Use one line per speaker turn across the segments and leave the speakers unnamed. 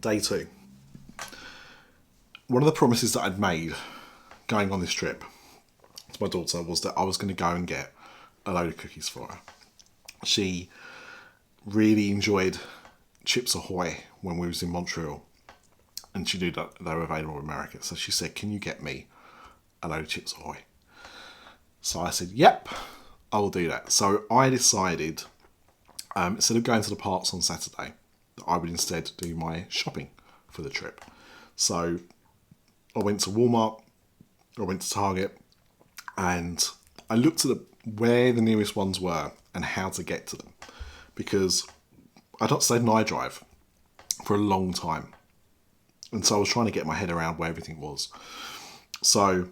Day 2. One of the promises that I'd made going on this trip to my daughter was that I was going to go and get a load of cookies for her. She really enjoyed Chips Ahoy when we was in Montreal, and she knew that they were available in America. So she said, "Can you get me a load of Chips Ahoy?" So I said, "Yep, I will do that." So I decided, instead of going to the parks on Saturday, that I would instead do my shopping for the trip. So I went to Walmart, I went to Target, and I looked at where the nearest ones were and how to get to them. Because I'd not stayed in iDrive for a long time. And so I was trying to get my head around where everything was. So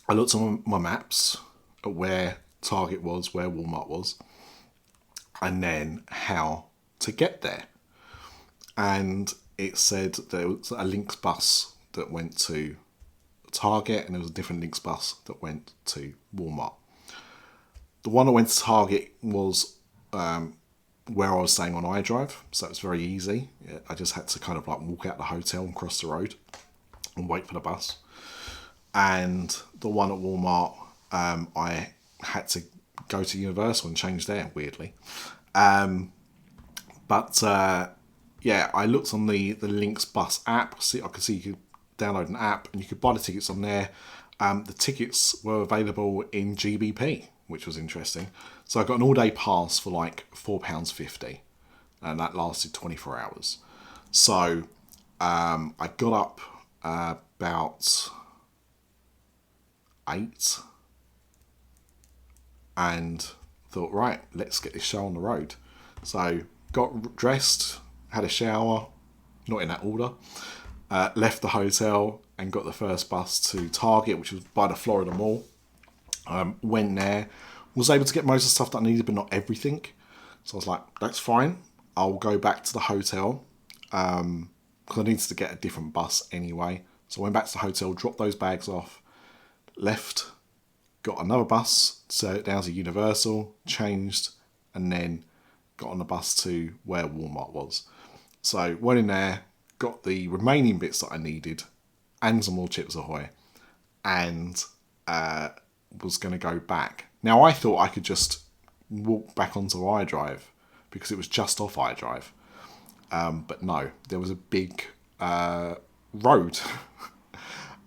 I looked on my maps at where Target was, where Walmart was, and then how to get there. And it said there was a Lynx bus that went to Target, and there was a different Lynx bus that went to Walmart. The one that went to Target was where I was staying on iDrive, so it was very easy. I just had to kind of like walk out the hotel and cross the road and wait for the bus. And the one at Walmart, I had to go to Universal and change there, weirdly. Yeah, I looked on the Lynx bus app. I could see you could download an app and you could buy the tickets on there. The tickets were available in GBP, which was interesting. So I got an all-day pass for like £4.50, and that lasted 24 hours. So I got up about 8 and thought, right, let's get this show on the road. So got dressed, had a shower, not in that order, left the hotel and got the first bus to Target, which was by the Florida Mall. Went there, was able to get most of the stuff that I needed, but not everything. So I was like, that's fine. I'll go back to the hotel because I needed to get a different bus anyway. So I went back to the hotel, dropped those bags off, left, got another bus down to Universal, changed, and then got on the bus to where Walmart was. So went in there, got the remaining bits that I needed, and some more Chips Ahoy, and was going to go back. Now I thought I could just walk back onto iDrive because it was just off iDrive. But no, there was a big road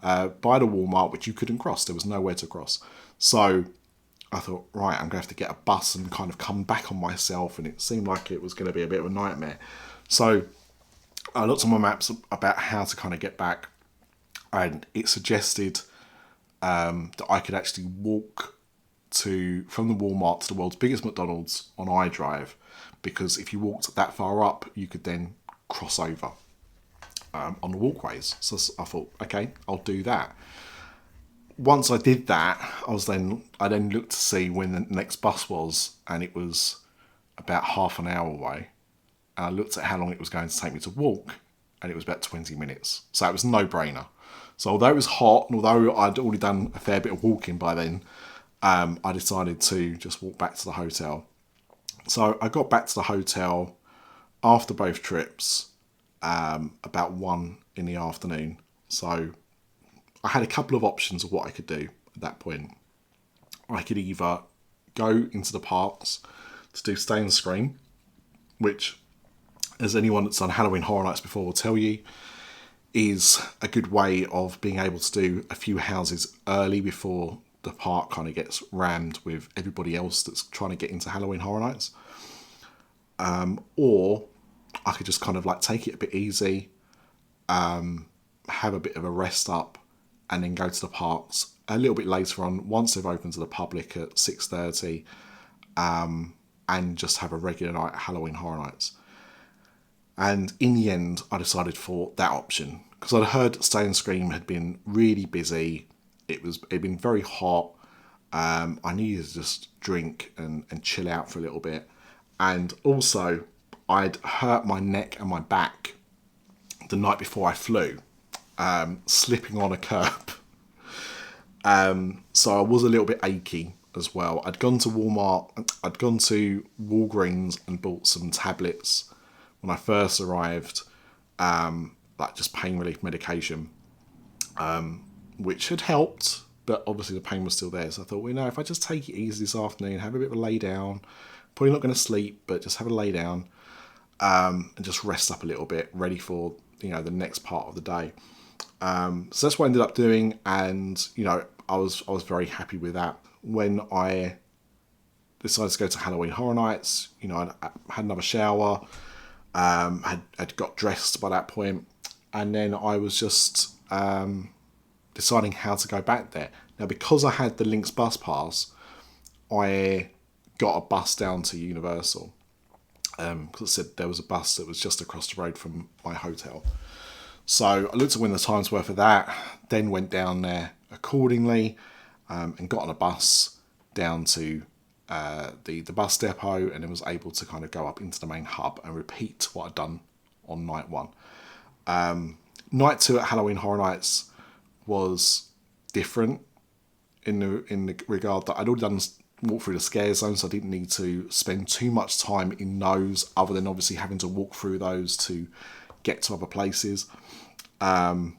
by the Walmart which you couldn't cross. There was nowhere to cross. So I thought, right, I'm going to have to get a bus and kind of come back on myself, and it seemed like it was going to be a bit of a nightmare. So I looked on my maps about how to kind of get back, and it suggested that I could actually walk from the Walmart to the world's biggest McDonald's on iDrive, because if you walked that far up, you could then cross over on the walkways. So I thought, okay, I'll do that. Once I did that, I then looked to see when the next bus was, and it was about half an hour away. And I looked at how long it was going to take me to walk, and it was about 20 minutes. So it was a no-brainer. So although it was hot, and although I'd already done a fair bit of walking by then, I decided to just walk back to the hotel. So I got back to the hotel after both trips, about 1 in the afternoon. So I had a couple of options of what I could do at that point. I could either go into the parks to do Stay and Scream, which, as anyone that's done Halloween Horror Nights before will tell you, is a good way of being able to do a few houses early before the park kind of gets rammed with everybody else that's trying to get into Halloween Horror Nights. Or I could just kind of like take it a bit easy, have a bit of a rest up, and then go to the parks a little bit later on once they've opened to the public at 6:30, and just have a regular night at Halloween Horror Nights. And in the end, I decided for that option because I'd heard Stay and Scream had been really busy. It'd been very hot. I needed to just drink and chill out for a little bit. And also, I'd hurt my neck and my back the night before I flew, slipping on a curb. So I was a little bit achy as well. I'd gone to Walmart, I'd gone to Walgreens and bought some tablets when I first arrived, like just pain relief medication, which had helped, but obviously the pain was still there. So I thought, well, if I just take it easy this afternoon, have a bit of a lay down, probably not going to sleep, but just have a lay down, and just rest up a little bit, ready for the next part of the day. So that's what I ended up doing, and I was very happy with that. When I decided to go to Halloween Horror Nights, I had another shower, had got dressed by that point, and then I was just deciding how to go back there. Now, because I had the Lynx bus pass, I got a bus down to Universal, because it said there was a bus that was just across the road from my hotel. So I looked at when the times were for that, then went down there accordingly, and got on a bus down to the bus depot, and then was able to kind of go up into the main hub and repeat what I'd done on night one. Night two at Halloween Horror Nights was different in the regard that I'd already done walk through the scare zones, so I didn't need to spend too much time in those, other than obviously having to walk through those to get to other places. I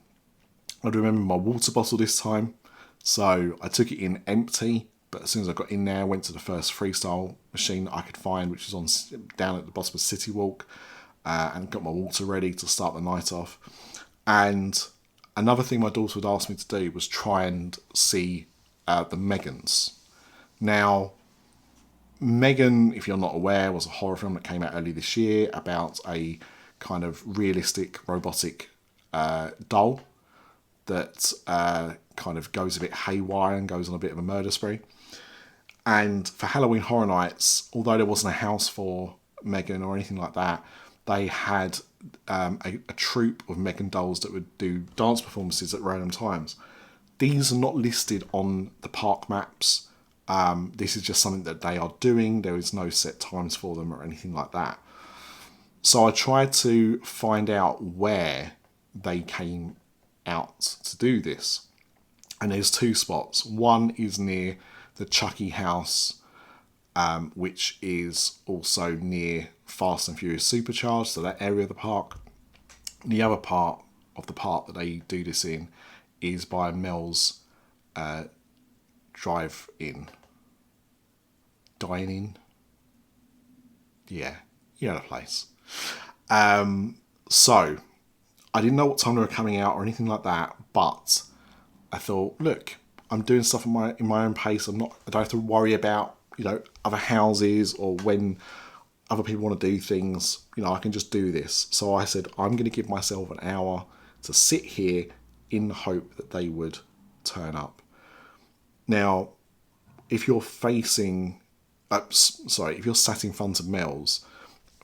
remember my water bottle this time, so I took it in empty, but as soon as I got in there, I went to the first freestyle machine that I could find, which was down at the bottom of City Walk, and got my water ready to start the night off. And another thing my daughter would ask me to do was try and see the M3gans. Now, M3gan, if you're not aware, was a horror film that came out early this year about a kind of realistic robotic doll that kind of goes a bit haywire and goes on a bit of a murder spree. And for Halloween Horror Nights, although there wasn't a house for M3gan or anything like that, they had a troupe of M3gan dolls that would do dance performances at random times. These are not listed on the park maps. This is just something that they are doing. There is no set times for them or anything like that. So I tried to find out where they came out to do this. And there's two spots. One is near the Chucky house, which is also near Fast and Furious Supercharged, so that area of the park. The other part of the park that they do this in is by Mel's drive-in. Dine-in? Yeah, you know the place. So, I didn't know what time they were coming out or anything like that, but I thought, look, I'm doing stuff in my own pace. I don't have to worry about other houses or when other people want to do things. I can just do this. So I said, I'm going to give myself an hour to sit here in the hope that they would turn up. Now, if you're facing, if you're sat in front of Mel's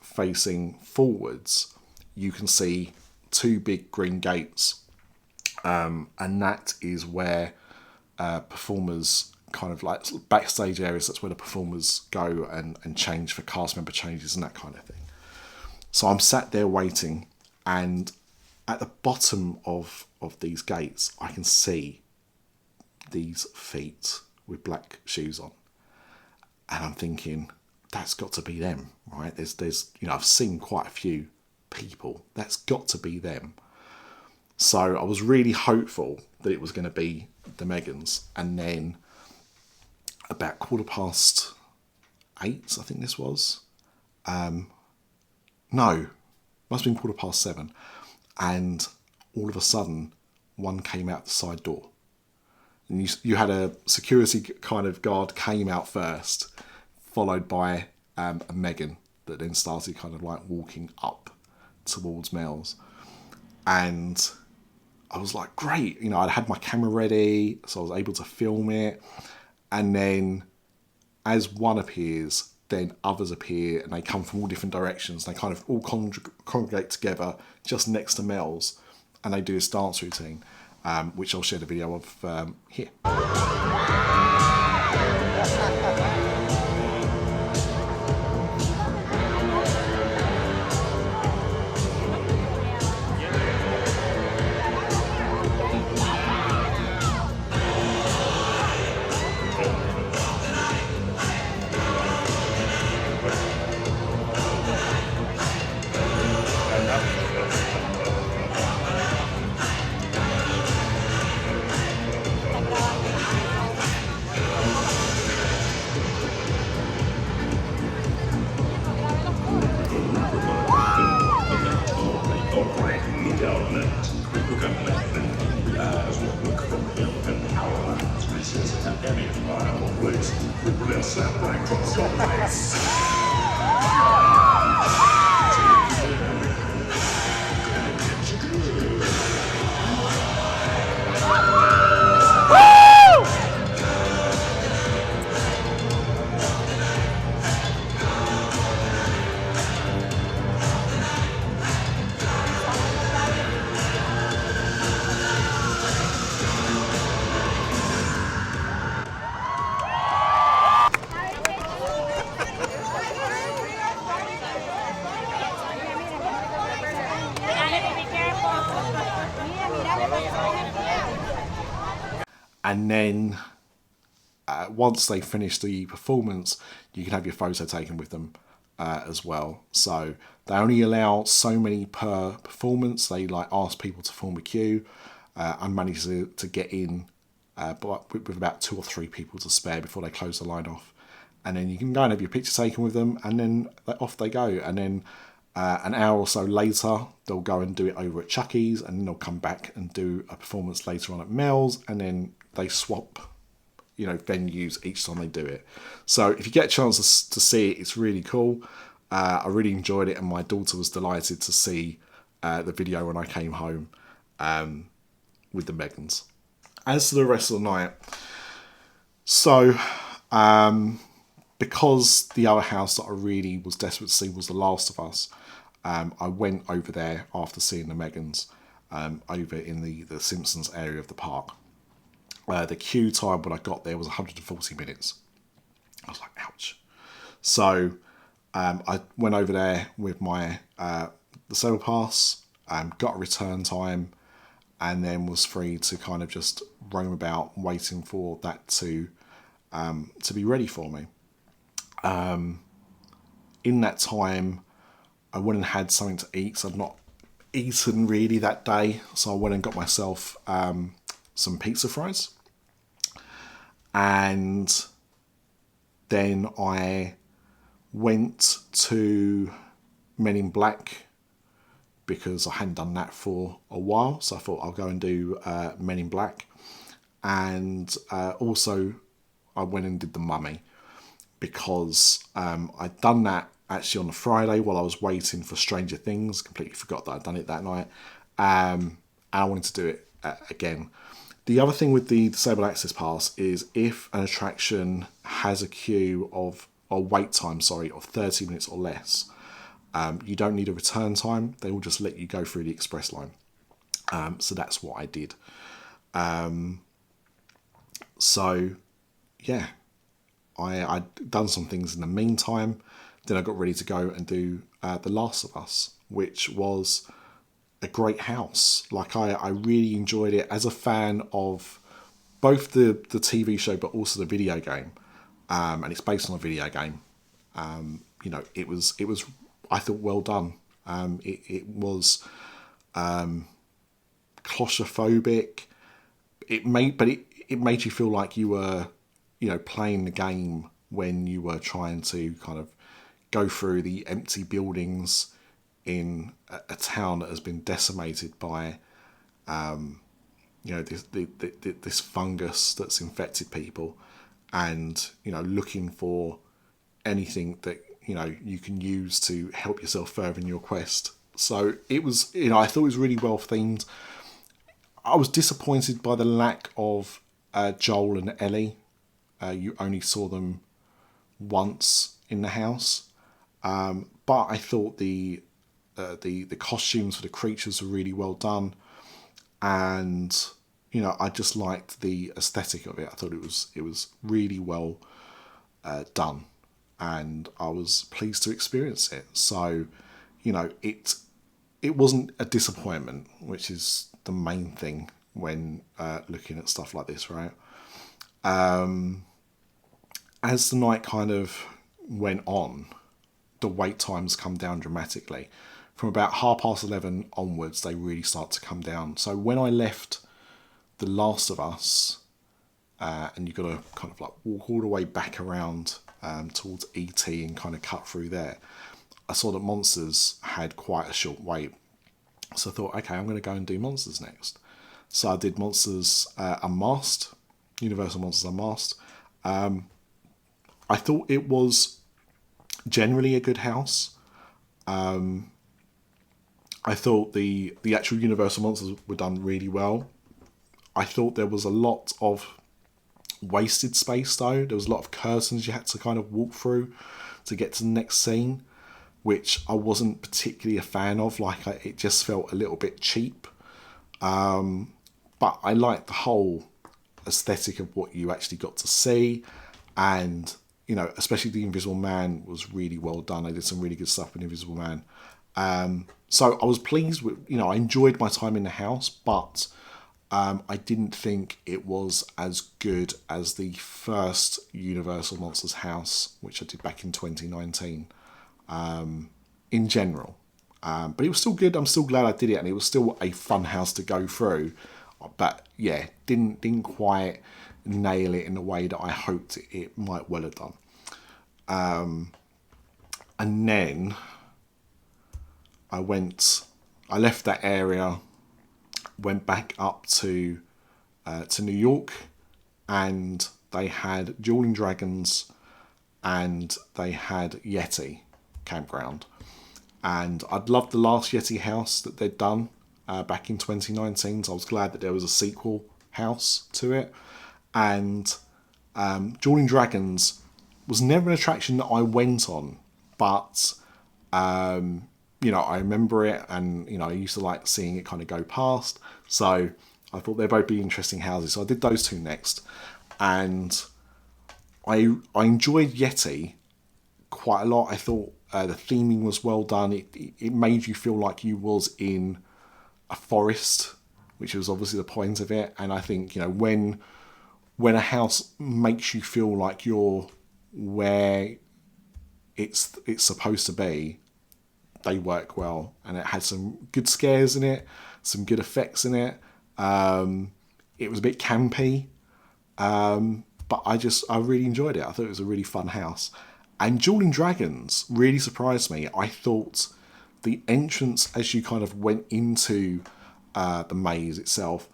facing forwards, you can see two big green gates, and that is where performers kind of like backstage areas. That's where the performers go and change for cast member changes and that kind of thing. So I'm sat there waiting, and at the bottom of these gates, I can see these feet with black shoes on, and I'm thinking, that's got to be them, right? There's I've seen quite a few people. That's got to be them. So I was really hopeful that it was going to be the M3gans, and then about 8:15, I think this was. No, must have been 7:15, and all of a sudden, one came out the side door. And you had a security kind of guard came out first, followed by a M3gan that then started kind of like walking up towards Mel's. And I was like, great, I'd had my camera ready, so I was able to film it. And then as one appears, then others appear, and they come from all different directions. They kind of all congregate together just next to Mel's, and they do this dance routine, which I'll share the video of here. And then once they finish the performance, you can have your photo taken with them as well. So they only allow so many per performance. They like ask people to form a queue. I managed to get in but with about 2 or 3 people to spare before they close the line off. And then you can go and have your picture taken with them, and then off they go. And then an hour or so later, they'll go and do it over at Chucky's, and then they'll come back and do a performance later on at Mel's, and then they swap, you know, venues each time they do it. So if you get a chance to see it, it's really cool. I really enjoyed it, and my daughter was delighted to see the video when I came home with the M3gans. As to the rest of the night, so because the other house that I really was desperate to see was The Last of Us, I went over there after seeing the M3gans over in the Simpsons area of the park. The queue time when I got there was 140 minutes. I was like, ouch. So I went over there with my the sale pass, got a return time, and then was free to kind of just roam about waiting for that to be ready for me. In that time, I went and had something to eat, so I'd not eaten really that day, so I went and got myself some pizza fries, and then I went to Men in Black because I hadn't done that for a while, so I thought I'll go and do Men in Black. And also I went and did The Mummy because I'd done that actually on the Friday while I was waiting for Stranger Things. Completely forgot that I'd done it that night, and I wanted to do it again. The other thing with the Disabled Access Pass is if an attraction has a queue of, or wait time, sorry, of 30 minutes or less, you don't need a return time. They will just let you go through the express line. So that's what I did. So yeah, I'd done some things in the meantime. Then I got ready to go and do The Last of Us, which was a great house. Like I really enjoyed it as a fan of both the TV show but also the video game. And it's based on a video game. You know, it was I thought well done. It was claustrophobic. It made you feel like you were, you know, playing the game when you were trying to kind of go through the empty buildings in a town that has been decimated by, you know, this fungus that's infected people, and you know, looking for anything that you know you can use to help yourself further in your quest. So it was, you know, I thought it was really well themed. I was disappointed by the lack of Joel and Ellie. You only saw them once in the house, but I thought the costumes for the creatures were really well done, and you know, I just liked the aesthetic of it. I thought it was really well done, and I was pleased to experience it. So, you know, it wasn't a disappointment, which is the main thing when looking at stuff like this, right? As the night kind of went on, the wait times come down dramatically. From about 11:30 onwards, they really start to come down. So when I left The Last of Us, and you've got to kind of like walk all the way back around towards ET and kind of cut through there, I saw that Monsters had quite a short wait. So I thought, okay, I'm going to go and do Monsters next. So I did Monsters Unmasked, Universal Monsters Unmasked. I thought it was generally a good house. I thought the actual Universal monsters were done really well. I thought there was a lot of wasted space though. There was a lot of curtains you had to kind of walk through to get to the next scene, which I wasn't particularly a fan of. Like, it just felt a little bit cheap. But I liked the whole aesthetic of what you actually got to see, and especially the Invisible Man was really well done. I did some really good stuff with Invisible Man. So I was pleased with, I enjoyed my time in the house, but I didn't think it was as good as the first Universal Monsters house, which I did back in 2019, in general. But it was still good. I'm still glad I did it, and it was still a fun house to go through. But yeah, didn't quite nail it in the way that I hoped it might well have done. And then I left that area, went back up to New York, and they had Dueling Dragons and they had Yeti campground. And I'd loved the last Yeti house that they'd done back in 2019, so I was glad that there was a sequel house to it. And Dueling Dragons was never an attraction that I went on, but I remember it, and I used to like seeing it kind of go past. So I thought they'd both be interesting houses. So I did those two next, and I enjoyed Yeti quite a lot. I thought the theming was well done. It made you feel like you was in a forest, which was obviously the point of it. And I think when a house makes you feel like you're where it's supposed to be, they work well. And it had some good scares in it, some good effects in it. It was a bit campy, but I really enjoyed it. I thought it was a really fun house. And Dueling Dragons really surprised me. I thought the entrance as you kind of went into the maze itself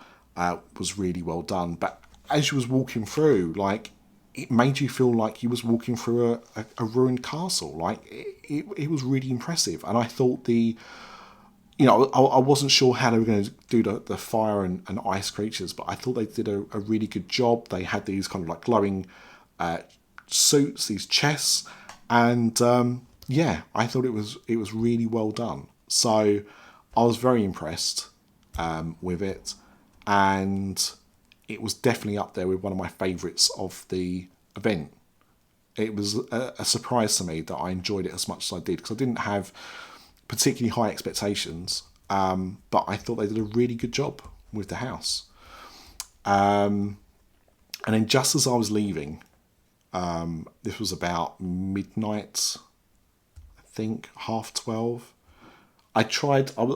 was really well done. But as you was walking through, like, it made you feel like you was walking through a ruined castle. Like, it was really impressive. And I thought I wasn't sure how they were going to do the fire and ice creatures, but I thought they did a really good job. They had these kind of like glowing suits, these chests, and I thought it was really well done. So I was very impressed with it, and it was definitely up there with one of my favourites of the event. It was a surprise to me that I enjoyed it as much as I did, because I didn't have particularly high expectations, but I thought they did a really good job with the house. And then just as I was leaving, this was about midnight, I think, 11:30. I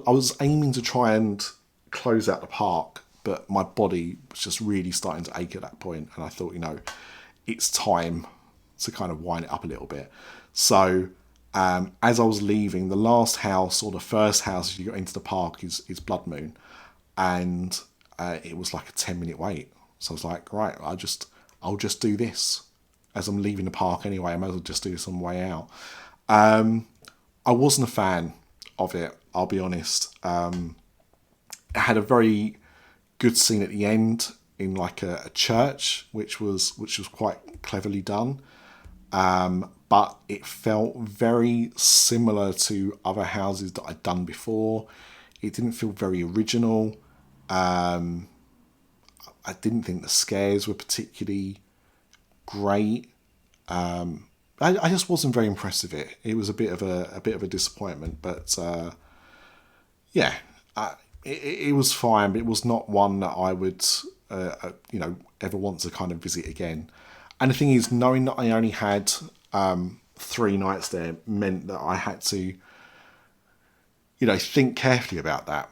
was aiming to try and close out the park, but my body was just really starting to ache at that point, and I thought, it's time to kind of wind it up a little bit. So as I was leaving, the last house, or the first house as you got into the park, is Blood Moon, and it was like a 10-minute wait. So I was like, right, I'll just do this as I'm leaving the park anyway. I might as well just do this on the way out. I wasn't a fan of it, I'll be honest. It had a very good scene at the end in like a church, which was quite cleverly done. But it felt very similar to other houses that I'd done before. It didn't feel very original. I didn't think the scares were particularly great. I just wasn't very impressed with it. It was a bit of a disappointment, but it was fine. But it was not one that I would ever want to kind of visit again. And the thing is, knowing that I only had 3 nights there meant that I had to think carefully about that.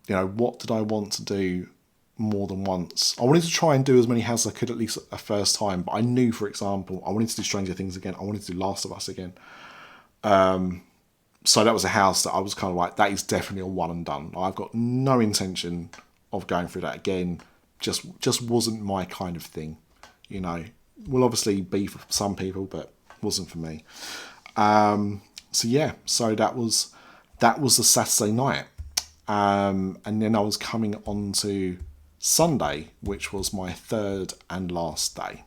What did I want to do more than once? I wanted to try and do as many houses as I could, at least a first time. But I knew, for example, I wanted to do Stranger Things again. I wanted to do Last of Us again. So that was a house that I was kind of like, that is definitely a one and done. I've got no intention of going through that again. Just wasn't my kind of thing. will obviously be for some people, but wasn't for me. So yeah, so that was the Saturday night. And then I was coming on to Sunday, which was my third and last day.